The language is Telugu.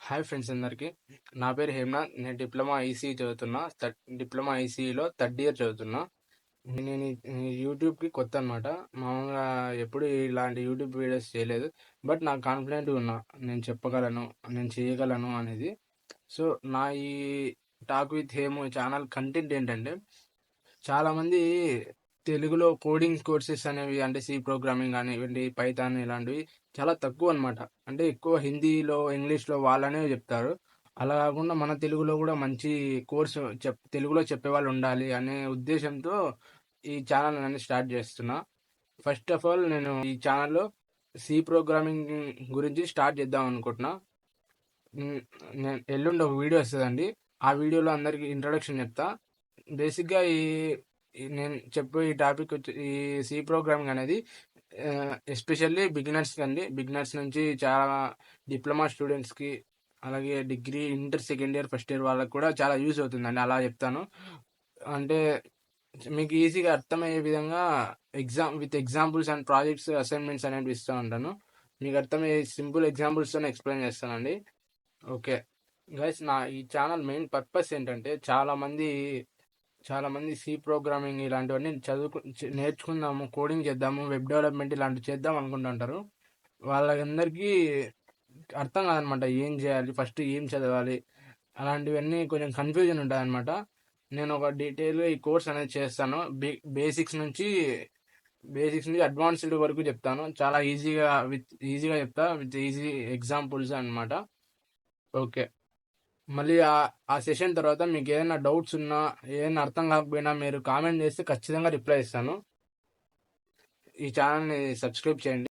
హాయ్ ఫ్రెండ్స్ అందరికీ. నా పేరు హేమనాథ్. నేను డిప్లొమా ఐసీఈ చదువుతున్నా. డిప్లొమా ఐసీఈలో థర్డ్ ఇయర్ చదువుతున్నా. నేను యూట్యూబ్కి కొత్త అనమాట. మామూలుగా ఎప్పుడు ఇలాంటి యూట్యూబ్ వీడియోస్ చేయలేదు. బట్ నాకు కాన్ఫిడెంట్గా ఉన్నా, నేను చెప్పగలను, నేను చేయగలను అనేది. సో నా ఈ talk with Hemu channel content ఏంటంటే, చాలామంది తెలుగులో కోడింగ్ కోర్సెస్ అనేవి, అంటే సి ప్రోగ్రామింగ్ కానివ్వండి, పైథాన్ ఇలాంటివి చాలా తక్కువ అనమాట. అంటే ఎక్కువ హిందీలో, ఇంగ్లీష్లో వాళ్ళనే చెప్తారు. అలా కాకుండా మన తెలుగులో కూడా మంచి కోర్సు తెలుగులో చెప్పేవాళ్ళు ఉండాలి అనే ఉద్దేశంతో ఈ ఛానల్ అనేది స్టార్ట్ చేస్తున్నా. ఫస్ట్ ఆఫ్ ఆల్ నేను ఈ ఛానల్లో సి ప్రోగ్రామింగ్ గురించి స్టార్ట్ చేద్దాం అనుకుంటున్నా. నేను ఎల్లుండి ఒక వీడియో వస్తుందండి. ఆ వీడియోలో అందరికి ఇంట్రొడక్షన్ చెప్తా. బేసిక్గా నేను చెప్పే ఈ టాపిక్ వచ్చి ఈ సి ప్రోగ్రామింగ్ అనేది ఎస్పెషల్లీ బిగినర్స్కి అండి. బిగినర్స్ నుంచి చాలా డిప్లొమా స్టూడెంట్స్కి, అలాగే degree, inter second year, first year వాళ్ళకి కూడా చాలా యూజ్ అవుతుందండి. అలా చెప్తాను. అంటే మీకు ఈజీగా అర్థమయ్యే విధంగా with examples and projects, assignments అనేవి ఇస్తూ ఉంటాను. మీకు అర్థమయ్యే సింపుల్ ఎగ్జాంపుల్స్తో ఎక్స్ప్లెయిన్ చేస్తానండి. ఓకే గైస్, నా ఈ ఛానల్ మెయిన్ పర్పస్ ఏంటంటే, చాలామంది సి ప్రోగ్రామింగ్ ఇలాంటివన్నీ నేర్చుకుందాము, కోడింగ్ చేద్దాము, వెబ్ డెవలప్మెంట్ ఇలాంటివి చేద్దాం అనుకుంటుంటారు. వాళ్ళందరికీ అర్థం కాదనమాట, ఏం చేయాలి, ఫస్ట్ ఏం చదవాలి, అలాంటివన్నీ కొంచెం కన్ఫ్యూజన్ ఉంటుంది అనమాట. నేను ఒక డీటెయిల్గా ఈ కోర్స్ అనేది చేస్తాను. బేసిక్స్ నుంచి అడ్వాన్స్డ్ వరకు చెప్తాను. చాలా ఈజీగా చెప్తా, విత్ ఈజీ ఎగ్జాంపుల్స్ అనమాట. ఓకే, మళ్ళీ ఆ సెషన్ తర్వాత మీకు ఏదైనా డౌట్స్ ఉన్నా, ఏదైనా అర్థం కాకపోయినా మీరు కామెంట్ చేస్తే ఖచ్చితంగా రిప్లై ఇస్తాను. ఈ ఛానల్ని సబ్స్క్రైబ్ చేయండి.